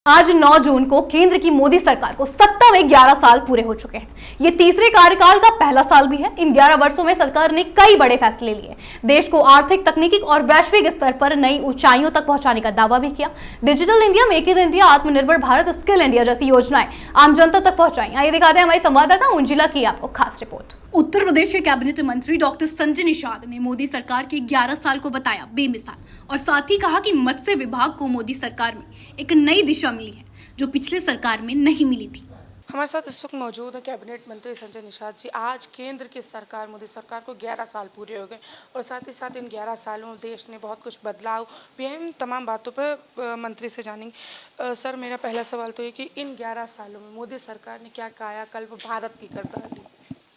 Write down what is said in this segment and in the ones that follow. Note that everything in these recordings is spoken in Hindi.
आज 9 जून को केंद्र की मोदी सरकार को सत्ता में 11 साल पूरे हो चुके हैं। ये तीसरे कार्यकाल का पहला साल भी है। इन 11 वर्षों में सरकार ने कई बड़े फैसले लिए, देश को आर्थिक, तकनीकी और वैश्विक स्तर पर नई ऊंचाइयों तक पहुंचाने का दावा भी किया। Digital India, make in India, आत्मनिर्भर भारत, स्किल इंडिया जैसी योजनाएं आम जनता तक पहुंचाई। आइए दिखाते हैं हमारी संवाददाता उंजिला की आपको खास रिपोर्ट। उत्तर प्रदेश के कैबिनेट मंत्री डॉक्टर संजय निषाद ने मोदी सरकार के 11 साल को बताया बेमिसाल और साथ ही कहा कि मत्स्य विभाग को मोदी सरकार में एक नई दिशा मिली है जो पिछले सरकार में नहीं मिली थी। हमारे साथ इस वक्त मौजूद है कैबिनेट मंत्री संजय निषाद जी। आज केंद्र की सरकार, मोदी सरकार को 11 साल पूरे हो गए और साथ ही साथ इन 11 सालों में देश ने बहुत कुछ बदलाव भी है। इन तमाम बातों पर मंत्री से जानेंगे। सर, मेरा पहला सवाल तो ये कि इन 11 सालों में मोदी सरकार ने क्या कायाकल्प भारत की कर डाली?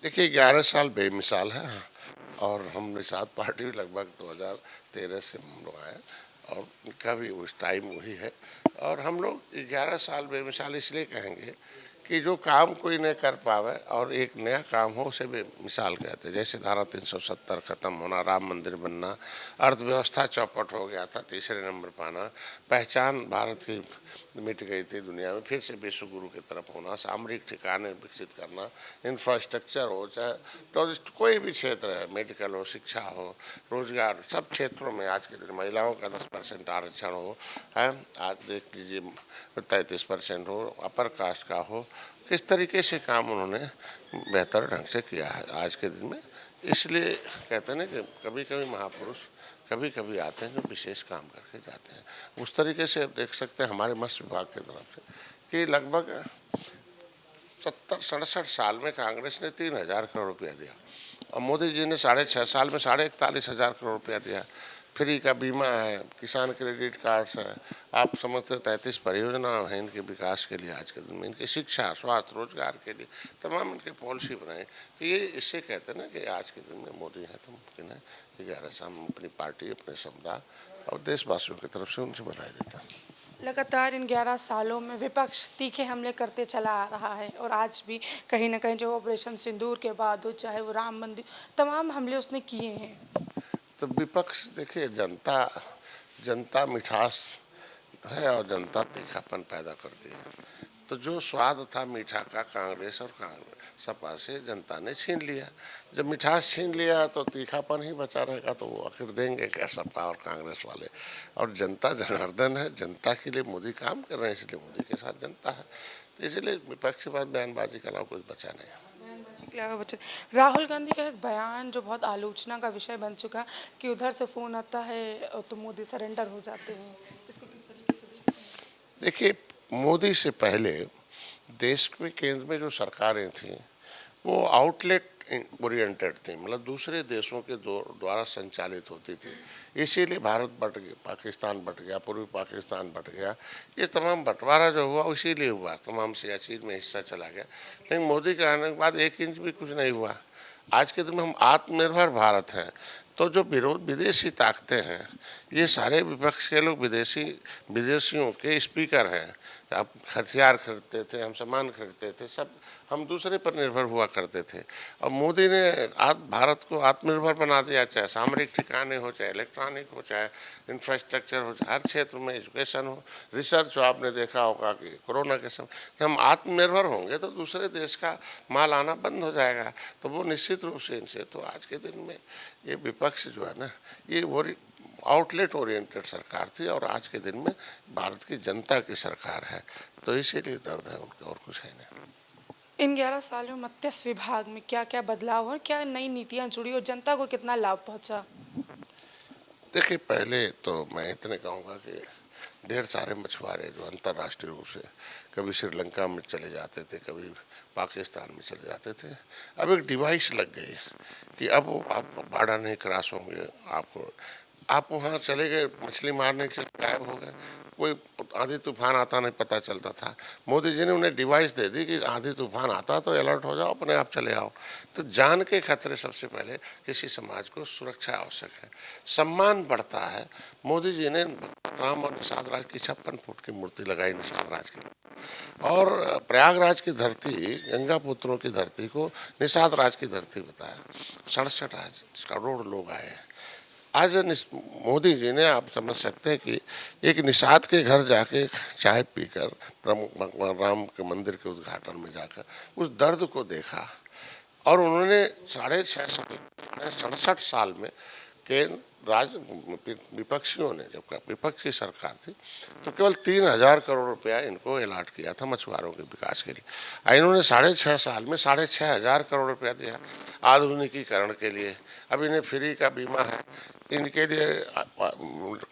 देखिए, 11 साल बेमिसाल है और हम निषाद पार्टी भी लगभग 2013 से हम लोग आए और उनका भी उस टाइम वही है। और हम लोग 11 साल बेमिसाल इसलिए कहेंगे कि जो काम कोई नहीं कर पावे और एक नया काम हो उसे बेमिसाल कहते हैं। जैसे धारा 370 खत्म होना, राम मंदिर बनना, अर्थव्यवस्था चौपट हो गया था, तीसरे नंबर पाना, पहचान भारत की मिट गई थी दुनिया में, फिर से विश्व गुरु की तरफ होना, सामरिक ठिकाने विकसित करना, इंफ्रास्ट्रक्चर हो, चाहे टूरिस्ट कोई भी क्षेत्र है, मेडिकल हो, शिक्षा हो, रोजगार, सब क्षेत्रों में आज के दिन महिलाओं का 10% आरक्षण हो, है आज देख लीजिए 33% हो, अपर कास्ट का हो, किस तरीके से काम उन्होंने बेहतर ढंग से किया है आज के दिन में। इसलिए कहते हैं ना कि कभी कभी महापुरुष कभी कभी आते हैं जो विशेष काम करके जाते हैं। उस तरीके से देख सकते हैं हमारे मत्स्य विभाग की तरफ से कि लगभग 67-68 साल में कांग्रेस ने 3,000 करोड़ रुपया दिया और मोदी जी ने 6.5 साल में 41,500 करोड़ रुपया दिया। फ्री का बीमा है, किसान क्रेडिट कार्ड्स है, आप समझते 33 परियोजना हैं इनके विकास के लिए आज के दिन में, इनकी शिक्षा, स्वास्थ्य, रोजगार के लिए तमाम इनकी पॉलिसी बनाए। तो ये इससे कहते हैं ना कि आज के दिन में मोदी हैं तो मुमकिन है कि 11 साल में अपनी पार्टी, अपने समुदाय और देशवासियों की तरफ से उनसे बधाई देता। लगातार इन 11 सालों में विपक्ष तीखे हमले करते चला आ रहा है और आज भी कहीं ना कहीं जो ऑपरेशन सिंदूर के बाद हो, चाहे वो राम मंदिर, तमाम हमले उसने किए हैं। तो विपक्ष देखिए, जनता मिठास है और जनता तीखापन पैदा करती है। तो जो स्वाद था मीठा का कांग्रेस और सपा से जनता ने छीन लिया। जब मिठास छीन लिया तो तीखापन ही बचा रहेगा, तो वो आखिर देंगे क्या सपा और कांग्रेस वाले। और जनता जनार्दन है, जनता के लिए मोदी काम कर रहे हैं, इसलिए मोदी के साथ जनता है। तो इसलिए विपक्ष के पास बयानबाजी का अलावा कुछ बचा नहीं है। राहुल गांधी का एक बयान जो बहुत आलोचना का विषय बन चुका कि उधर से फोन आता है तो मोदी सरेंडर हो जाते हैं, इसको किस तरीके से देखते हैं? देखिए, मोदी से पहले देश के केंद्र में जो सरकारें थीं वो आउटलेट ओरिएंटेड थी, मतलब दूसरे देशों के द्वारा संचालित होती थी। इसीलिए भारत बट गया, पाकिस्तान बट गया, पूर्वी पाकिस्तान बट गया। ये तमाम बंटवारा जो हुआ इसीलिए हुआ, तमाम सियासी में हिस्सा चला गया। लेकिन मोदी के आने के बाद 1 इंच भी कुछ नहीं हुआ। आज के दिन में हम आत्मनिर्भर भारत हैं, तो जो विदेशी ताकतें हैं ये सारे विपक्ष के लोग विदेशियों के स्पीकर हैं। आप हथियार खरीदते थे, हम सामान खरीदते थे, सब हम दूसरे पर निर्भर हुआ करते थे। और मोदी ने भारत को आत्मनिर्भर बना दिया, चाहे सामरिक ठिकाने हो, चाहे इलेक्ट्रॉनिक हो, चाहे इंफ्रास्ट्रक्चर हो, हर क्षेत्र में एजुकेशन हो, रिसर्च हो। आपने देखा होगा कि कोरोना के समय हम आत्मनिर्भर होंगे तो दूसरे देश का माल आना बंद हो जाएगा। तो वो निश्चित रूप से इनसे, तो आज के दिन में ये विपक्ष जो है ना, ये आउटलेट ओरिएंटेड सरकार थी और आज के दिन में भारत की जनता की सरकार है। तो इसीलिए दर्द है उनका, और कुछ है नहीं। इन 11 सालों में मत्स्य विभाग में क्या क्या बदलाव और क्या नई नीतियां जुड़ी और जनता को कितना लाभ पहुंचा? देखिए, पहले तो मैं इतने कहूँगा कि ढेर सारे मछुआरे जो अंतर्राष्ट्रीय रूप से कभी श्रीलंका में चले जाते थे, कभी पाकिस्तान में चले जाते थे, अब एक डिवाइस लग गई कि अब आप बॉर्डर नहीं क्रॉस होंगे, आप वहाँ चले गए, मछली मारने के लिए गायब हो गए, कोई आंधी तूफान आता नहीं पता चलता था। मोदी जी ने उन्हें डिवाइस दे दी कि आंधी तूफान आता तो अलर्ट हो जाओ, अपने आप चले आओ। तो जान के खतरे सबसे पहले किसी समाज को सुरक्षा आवश्यक है, सम्मान बढ़ता है। मोदी जी ने राम और निषाद राज की 56 फुट की मूर्ति लगाई निषाद राज की, और प्रयागराज की धरती, गंगा पुत्रों की धरती को निषाद राज की धरती बताया। 67 करोड़ लोग आए। आज मोदी जी ने, आप समझ सकते हैं कि एक निषाद के घर जाके चाय पीकर, प्रमुख भगवान राम के मंदिर के उद्घाटन में जाकर उस दर्द को देखा, और उन्होंने 67 साल में केंद्र विपक्षियों ने, जब विपक्ष की सरकार थी, तो केवल 3,000 करोड़ रुपया इनको अलॉट किया था मछुआरों के विकास के लिए। इन्होंने 6.5 साल में 6,500 करोड़ रुपया दिया आधुनिकीकरण के लिए। अब इन्हें फ्री का बीमा है, इनके लिए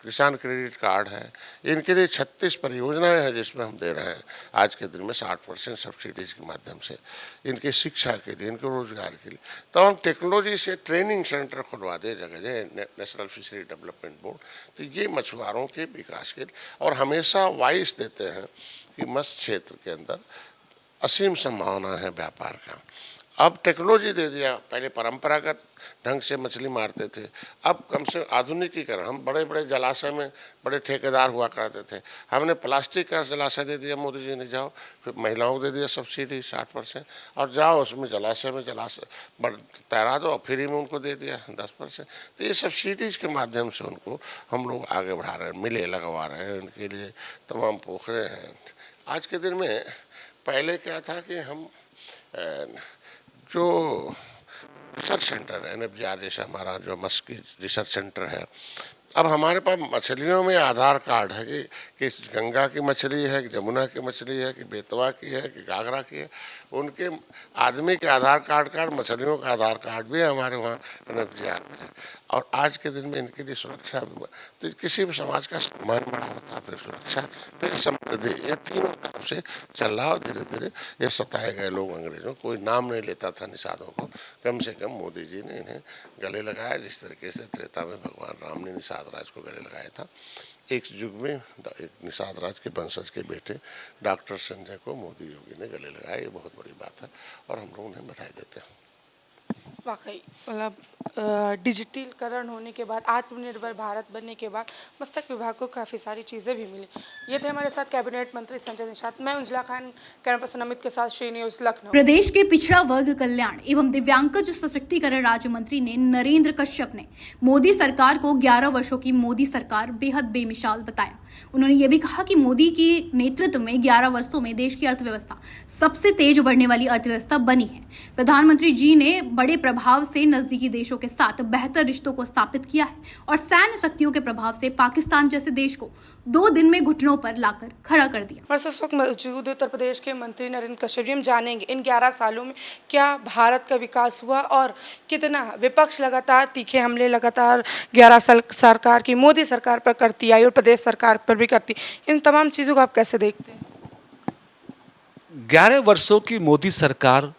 किसान क्रेडिट कार्ड है, इनके लिए 36 परियोजनाएं हैं जिसमें हम दे रहे हैं आज के दिन में 60% सब्सिडीज के माध्यम से, इनकी शिक्षा के लिए, इनके रोजगार के लिए। तो हम टेक्नोलॉजी से ट्रेनिंग सेंटर खुलवा दे जगह जगह, नेशनल फिशरी डेवलपमेंट बोर्ड, तो ये मछुआरों के विकास के लिए। और हमेशा वाइस देते हैं कि मत्स्य क्षेत्र के अंदर असीम संभावना है व्यापार का। अब टेक्नोलॉजी दे दिया, पहले परंपरागत ढंग से मछली मारते थे, अब कम से आधुनिकीकरण। हम बड़े बड़े जलाशय में बड़े ठेकेदार हुआ करते थे, हमने प्लास्टिक का जलाशय दे दिया, मोदी जी ने जाओ, फिर महिलाओं को दे दिया सब्सिडी 60%, और जाओ उसमें जलाशय में तैरा दो, और फ्री में उनको दे दिया 10%। तो ये सब्सिडीज के माध्यम से उनको हम लोग आगे बढ़ा रहे हैं, मिले लगवा रहे हैं, उनके लिए तमाम पोखरे हैं। आज के दिन में पहले क्या था कि हम जो रिसर्च सेंटर है, NFGR जैसा हमारा जो मस्की रिसर्च सेंटर है, अब हमारे पास मछलियों में आधार कार्ड है कि गंगा की मछली है, कि जमुना की मछली है, कि बेतवा की है, कि घाघरा की है। उनके आदमी के आधार कार्ड मछलियों का आधार कार्ड भी हमारे वहाँ NFGR में है। और आज के दिन में इनके लिए सुरक्षा भी, तो किसी भी समाज का सम्मान बड़ा होता, फिर सुरक्षा, फिर समृद्धि, ये तीनों तरफ से चल रहा। और धीरे धीरे ये सताए गए लोग, अंग्रेजों, कोई नाम नहीं लेता था निषादों को, कम से कम मोदी जी ने इन्हें गले लगाया, जिस तरीके से त्रेता में भगवान राम ने निषाद राज को गले लगाया था। एक युग में एक निषाद राज के वंशज के बेटे डॉक्टर संजय को मोदी योगी ने गले लगाया, ये बहुत बड़ी बात है, और हम लोग उन्हें बधाई देते हैं। वाकई मतलब डिजिटलीकरण होने के बाद, आत्मनिर्भर भारत बनने के बाद मस्तक विभाग को काफ़ी सारी चीज़ें भी मिली। ये थे हमारे साथ कैबिनेट मंत्री संजय निषाद। मैं उंजला खान, कैमरा पर्सन अमित के साथ, श्री न्यूज़ लखनऊ। प्रदेश के पिछड़ा वर्ग कल्याण एवं दिव्यांगजन सशक्तिकरण राज्य मंत्री ने नरेंद्र कश्यप ने मोदी सरकार को 11 वर्षों की मोदी सरकार बेहद बेमिसाल बताया। उन्होंने ये भी कहा कि मोदी के नेतृत्व में 11 वर्षों में देश की अर्थव्यवस्था सबसे तेज बढ़ने वाली अर्थव्यवस्था बनी है। प्रधानमंत्री जी ने बड़े प्रभाव से नजदीकी देशों के साथ बेहतर रिश्तों को स्थापित किया है और सैन्य शक्तियों के प्रभाव से पाकिस्तान जैसे देश को 2 दिन में घुटनों पर लाकर खड़ा कर दिया। और इस वक्त मौजूद उत्तर प्रदेश के मंत्री नरेंद्र कश्यप जी, हम जानेंगे इन 11 सालों में क्या भारत का विकास हुआ और कितना विपक्ष लगातार तीखे हमले लगातार 11 साल सरकार की, मोदी सरकार पर करती आई और प्रदेश सरकार पर भी करती। इन तमाम चीज़ों को आप कैसे देखते हैं? 11 वर्षों की मोदी सरकार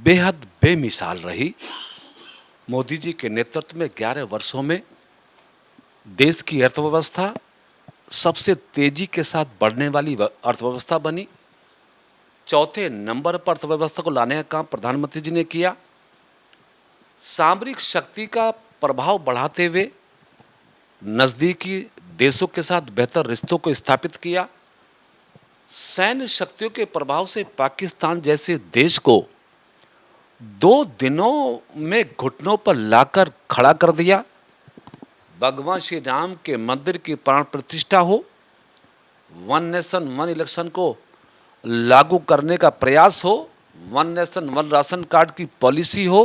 बेहद बेमिसाल रही। मोदी जी के नेतृत्व में 11 वर्षों में देश की अर्थव्यवस्था सबसे तेजी के साथ बढ़ने वाली अर्थव्यवस्था बनी। चौथे नंबर पर अर्थव्यवस्था को लाने का काम प्रधानमंत्री जी ने किया। सामरिक शक्ति का प्रभाव बढ़ाते हुए नज़दीकी देशों के साथ बेहतर रिश्तों को स्थापित किया। सैन्य शक्तियों के प्रभाव से पाकिस्तान जैसे देश को 2 दिनों में घुटनों पर लाकर खड़ा कर दिया। भगवान श्री राम के मंदिर की प्राण प्रतिष्ठा हो, वन नेशन वन इलेक्शन को लागू करने का प्रयास हो, one nation one ration card की पॉलिसी हो,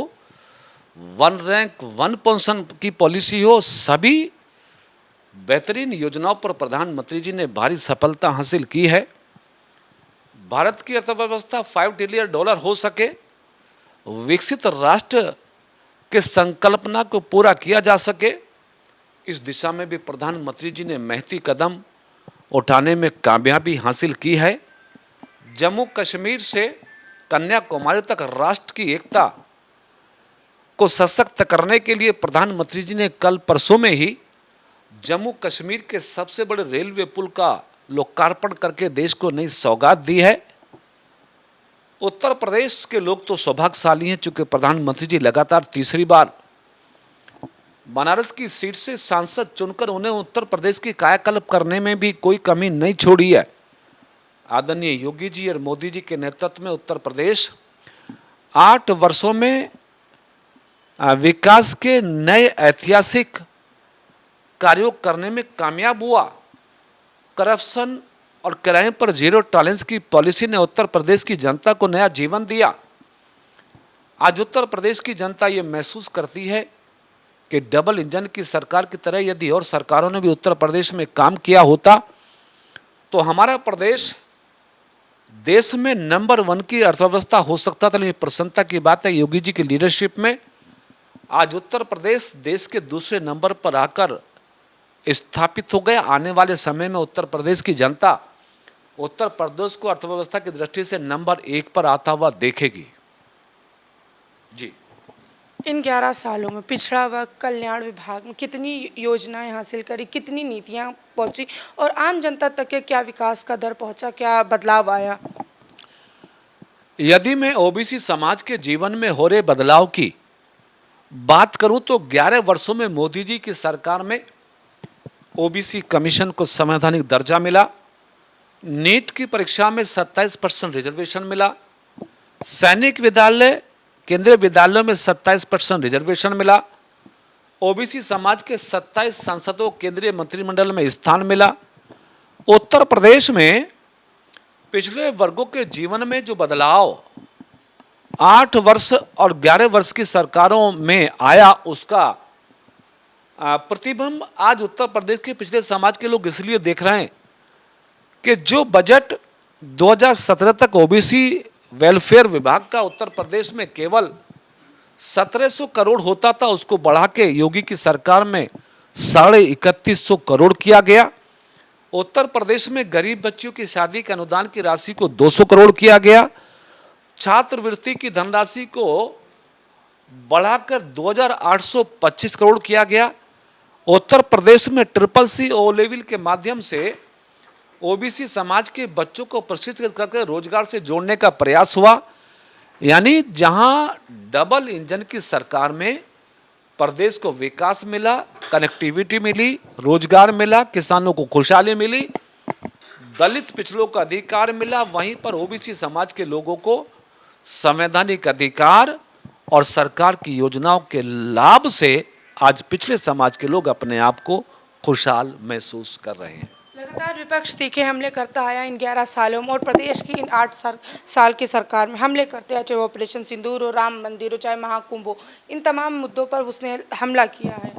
वन रैंक वन पेंशन की पॉलिसी हो, सभी बेहतरीन योजनाओं पर प्रधानमंत्री जी ने भारी सफलता हासिल की है। भारत की अर्थव्यवस्था $5 ट्रिलियन हो सके, विकसित राष्ट्र के संकल्पना को पूरा किया जा सके, इस दिशा में भी प्रधानमंत्री जी ने महती कदम उठाने में कामयाबी हासिल की है। जम्मू कश्मीर से कन्याकुमारी तक राष्ट्र की एकता को सशक्त करने के लिए प्रधानमंत्री जी ने कल परसों में ही जम्मू कश्मीर के सबसे बड़े रेलवे पुल का लोकार्पण करके देश को नई सौगात दी है। उत्तर प्रदेश के लोग तो सौभाग्यशाली हैं, चूंकि प्रधानमंत्री जी लगातार तीसरी बार बनारस की सीट से सांसद चुनकर उन्हें उत्तर प्रदेश की कायाकल्प करने में भी कोई कमी नहीं छोड़ी है। आदरणीय योगी जी और मोदी जी के नेतृत्व में उत्तर प्रदेश 8 वर्षों में विकास के नए ऐतिहासिक कार्यों करने में कामयाब हुआ। करप्शन और क्राइम पर जीरो टॉलरेंस की पॉलिसी ने उत्तर प्रदेश की जनता को नया जीवन दिया। आज उत्तर प्रदेश की जनता ये महसूस करती है कि डबल इंजन की सरकार की तरह यदि और सरकारों ने भी उत्तर प्रदेश में काम किया होता तो हमारा प्रदेश देश में नंबर 1 की अर्थव्यवस्था हो सकता था। लेकिन प्रसन्नता की बात है, योगी जी की लीडरशिप में आज उत्तर प्रदेश देश के दूसरे नंबर पर आकर स्थापित हो गया। आने वाले समय में उत्तर प्रदेश की जनता उत्तर प्रदेश को अर्थव्यवस्था की दृष्टि से नंबर 1 पर आता हुआ देखेगी। जी, इन 11 सालों में पिछड़ा वर्ग कल्याण विभाग में कितनी योजनाएं हासिल करी, कितनी नीतियां पहुंची और आम जनता तक के क्या विकास का दर पहुंचा, क्या बदलाव आया? यदि मैं ओबीसी समाज के जीवन में हो रहे बदलाव की बात करूं तो 11 वर्षों में मोदी जी की सरकार में ओबीसी कमीशन को संवैधानिक दर्जा मिला, नीट की परीक्षा में 27% रिजर्वेशन मिला, सैनिक विद्यालय केंद्रीय विद्यालयों में 27% रिजर्वेशन मिला, ओबीसी समाज के 27 सांसदों केंद्रीय मंत्रिमंडल में स्थान मिला। उत्तर प्रदेश में पिछले वर्गों के जीवन में जो बदलाव 8 वर्ष और 11 वर्ष की सरकारों में आया उसका प्रतिबिंब आज उत्तर प्रदेश के पिछले समाज के लोग इसलिए देख रहे हैं कि जो बजट 2017 तक ओबीसी वेलफेयर विभाग का उत्तर प्रदेश में केवल 1700 करोड़ होता था, उसको बढ़ा के योगी की सरकार में 3150 करोड़ किया गया। उत्तर प्रदेश में गरीब बच्चियों की शादी के अनुदान की राशि को 200 करोड़ किया गया। छात्रवृत्ति की धनराशि को बढ़ाकर 2825 करोड़ किया गया। उत्तर प्रदेश में CCC ओ लेवल के माध्यम से ओबीसी समाज के बच्चों को प्रशिक्षित करके रोजगार से जोड़ने का प्रयास हुआ। यानी जहां डबल इंजन की सरकार में प्रदेश को विकास मिला, कनेक्टिविटी मिली, रोजगार मिला, किसानों को खुशहाली मिली, दलित पिछड़ों का अधिकार मिला, वहीं पर ओबीसी समाज के लोगों को संवैधानिक अधिकार और सरकार की योजनाओं के लाभ से आज पिछले समाज के लोग अपने आप को खुशहाल महसूस कर रहे हैं। लगातार विपक्ष तीखे हमले करता आया इन 11 सालों में और प्रदेश की इन 8 साल की सरकार में हमले करते हैं, चाहे वो ऑपरेशन सिंदूर हो, राम मंदिर हो, चाहे महाकुंभ हो, इन तमाम मुद्दों पर उसने हमला किया है।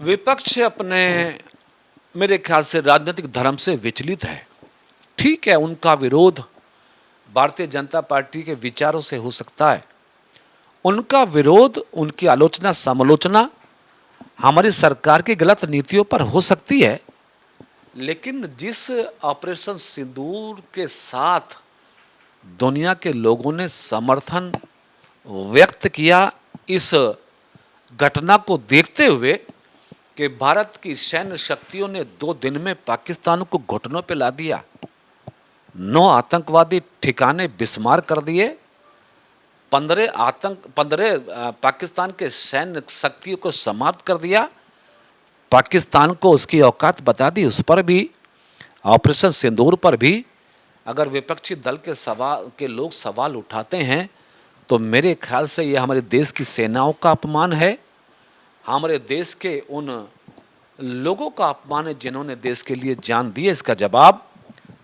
विपक्ष अपने मेरे ख्याल से राजनीतिक धर्म से विचलित है। ठीक है, उनका विरोध भारतीय जनता पार्टी के विचारों से हो सकता है, उनका विरोध, उनकी आलोचना समालोचना हमारी सरकार की गलत नीतियों पर हो सकती है, लेकिन जिस ऑपरेशन सिंदूर के साथ दुनिया के लोगों ने समर्थन व्यक्त किया, इस घटना को देखते हुए कि भारत की सैन्य शक्तियों ने 2 दिन में पाकिस्तान को घुटनों पे ला दिया, 9 आतंकवादी ठिकाने बिस्मार कर दिए, 15 पाकिस्तान के सैन्य शक्तियों को समाप्त कर दिया, पाकिस्तान को उसकी औकात बता दी। उस पर भी, ऑपरेशन सिंदूर पर भी अगर विपक्षी दल के लोग सवाल उठाते हैं तो मेरे ख्याल से यह हमारे देश की सेनाओं का अपमान है, हमारे देश के उन लोगों का अपमान है जिन्होंने देश के लिए जान दी है। इसका जवाब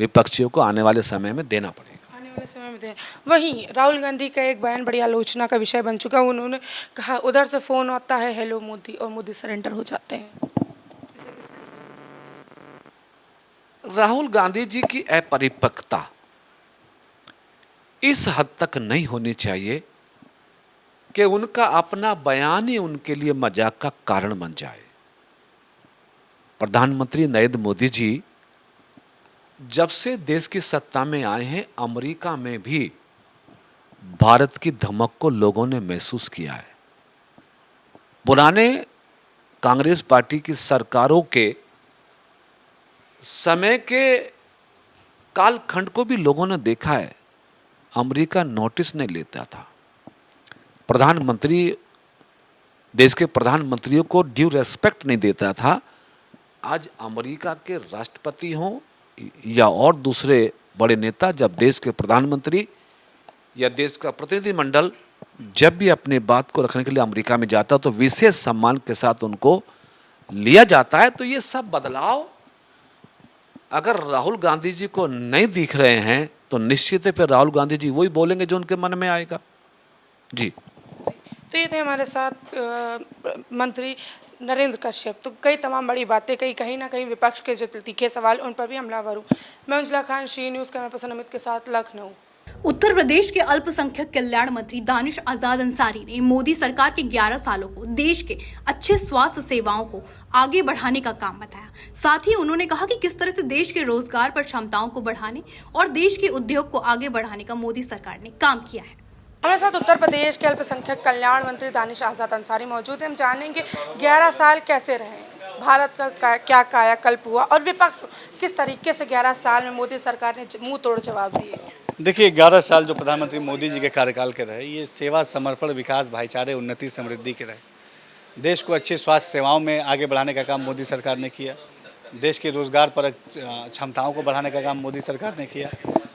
विपक्षियों को आने वाले समय में देना पड़ेगा। आने वाले समय में दें। वहीं राहुल गांधी का एक बयान बड़ी आलोचना का विषय बन चुका है। उन्होंने कहा उधर से फ़ोन आता है हेलो मोदी और मोदी सरेंडर हो जाते हैं। राहुल गांधी जी की अपरिपक्वता इस हद तक नहीं होनी चाहिए कि उनका अपना बयान ही उनके लिए मजाक का कारण बन जाए। प्रधानमंत्री नरेंद्र मोदी जी जब से देश की सत्ता में आए हैं, अमेरिका में भी भारत की धमक को लोगों ने महसूस किया है। पुराने कांग्रेस पार्टी की सरकारों के समय के कालखंड को भी लोगों ने देखा है, अमेरिका नोटिस नहीं लेता था। प्रधानमंत्री देश के प्रधानमंत्रियों को ड्यू रेस्पेक्ट नहीं देता था। आज अमेरिका के राष्ट्रपति हों या और दूसरे बड़े नेता जब देश के प्रधानमंत्री या देश का प्रतिनिधिमंडल जब भी अपनी बात को रखने के लिए अमेरिका में जाता तो विशेष सम्मान के साथ उनको लिया जाता है। तो ये सब बदलाव अगर राहुल गांधी जी को नहीं दिख रहे हैं तो निश्चित है फिर राहुल गांधी जी वही बोलेंगे जो उनके मन में आएगा। जी, तो ये थे हमारे साथ मंत्री नरेंद्र कश्यप। तो कई तमाम बड़ी बातें कही, कहीं ना कहीं विपक्ष के जो तीखे सवाल उन पर भी हमलावर हूँ। मैं Manjula Khan, Shri news camera person Amit के साथ, लखनऊ। उत्तर प्रदेश के अल्पसंख्यक कल्याण मंत्री दानिश आजाद अंसारी ने मोदी सरकार के 11 सालों को देश के अच्छे स्वास्थ्य सेवाओं को आगे बढ़ाने का काम बताया। साथ ही उन्होंने कहा कि किस तरह से देश के रोजगार पर क्षमताओं को बढ़ाने और देश के उद्योग को आगे बढ़ाने का मोदी सरकार ने काम किया है। हमारे साथ उत्तर प्रदेश के अल्पसंख्यक कल्याण मंत्री दानिश आजाद अंसारी मौजूद हैं। हम जानेंगे 11 साल कैसे रहे, भारत का क्या कायाकल्प हुआ और विपक्ष किस तरीके से 11 साल में मोदी सरकार ने मुंह तोड़ जवाब दिए। देखिए, 11 साल जो प्रधानमंत्री मोदी जी के कार्यकाल के रहे, ये सेवा, समर्पण, विकास, भाईचारे, उन्नति, समृद्धि के रहे। देश को अच्छी स्वास्थ्य सेवाओं में आगे बढ़ाने का काम मोदी सरकार ने किया। देश के रोजगार पर क्षमताओं को बढ़ाने का काम मोदी सरकार ने किया।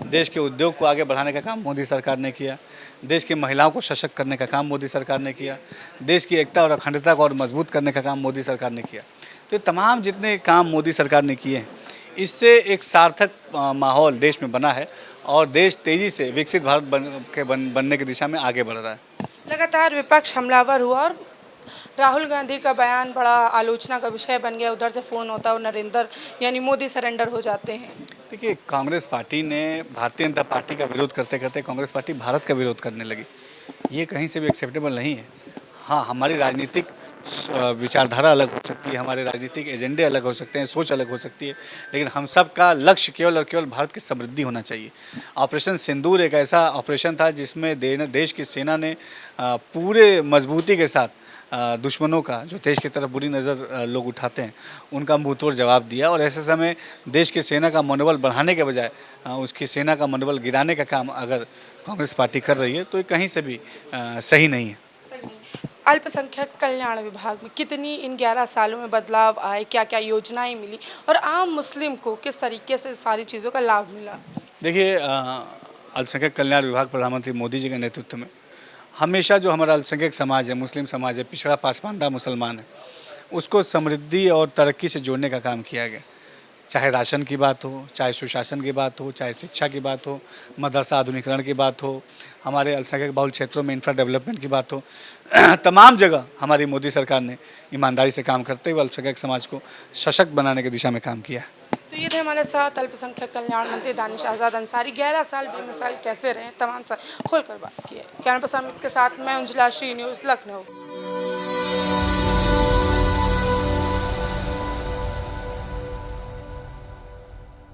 देश के उद्योग को आगे बढ़ाने का काम मोदी सरकार ने किया। देश की महिलाओं को सशक्त करने का काम मोदी सरकार ने किया। देश की एकता और अखंडता को और मजबूत करने का काम मोदी सरकार ने किया। तो ये तमाम जितने काम मोदी सरकार ने किए हैं, इससे एक सार्थक माहौल देश में बना है और देश तेज़ी से विकसित भारत बनने की दिशा में आगे बढ़ रहा है। लगातार विपक्ष हमलावर हुआ और राहुल गांधी का बयान बड़ा आलोचना का विषय बन गया। उधर से फ़ोन होता है, नरेंद्र यानी मोदी सरेंडर हो जाते हैं। देखिए, कांग्रेस पार्टी ने भारतीय जनता पार्टी का विरोध करते करते कांग्रेस पार्टी भारत का विरोध करने लगी। ये कहीं से भी एक्सेप्टेबल नहीं है। हाँ, हमारी राजनीतिक विचारधारा अलग हो सकती है, हमारे राजनीतिक एजेंडे अलग हो सकते हैं, सोच अलग हो सकती है, लेकिन हम सब का लक्ष्य केवल और केवल भारत की समृद्धि होना चाहिए। ऑपरेशन सिंदूर एक ऐसा ऑपरेशन था जिसमें देश की सेना ने पूरे मजबूती के साथ दुश्मनों का, जो देश की तरफ बुरी नज़र लोग उठाते हैं, उनका मुंहतोड़ जवाब दिया। और ऐसे समय देश की सेना का मनोबल बढ़ाने के बजाय उसकी सेना का मनोबल गिराने का काम अगर कांग्रेस पार्टी कर रही है तो ये कहीं से भी सही नहीं है। अल्पसंख्यक कल्याण विभाग में कितनी इन 11 सालों में बदलाव आए, क्या क्या योजनाएं मिली और आम मुस्लिम को किस तरीके से सारी चीज़ों का लाभ मिला? देखिए, अल्पसंख्यक कल्याण विभाग प्रधानमंत्री मोदी जी के नेतृत्व में हमेशा जो हमारा अल्पसंख्यक समाज है, मुस्लिम समाज है, पिछड़ा पासमानदा मुसलमान है, उसको समृद्धि और तरक्की से जोड़ने का काम किया गया। चाहे राशन की बात हो, चाहे सुशासन की बात हो, चाहे शिक्षा की बात हो, मदरसा आधुनिकीकरण की बात हो, हमारे अल्पसंख्यक बहुल क्षेत्रों में इंफ्रा डेवलपमेंट की बात हो, तमाम जगह हमारी मोदी सरकार ने ईमानदारी से काम करते हुए अल्पसंख्यक समाज को सशक्त बनाने की दिशा में काम किया। तो ये थे हमारे साथ अल्पसंख्यक कल्याण मंत्री दानिश आजाद अंसारी। 11 साल बेमिसाल कैसे रहे, तमाम खोल कर बात की है। कैमरा पर्सन के साथ मैं मंजुला, श्री न्यूज़, लखनऊ।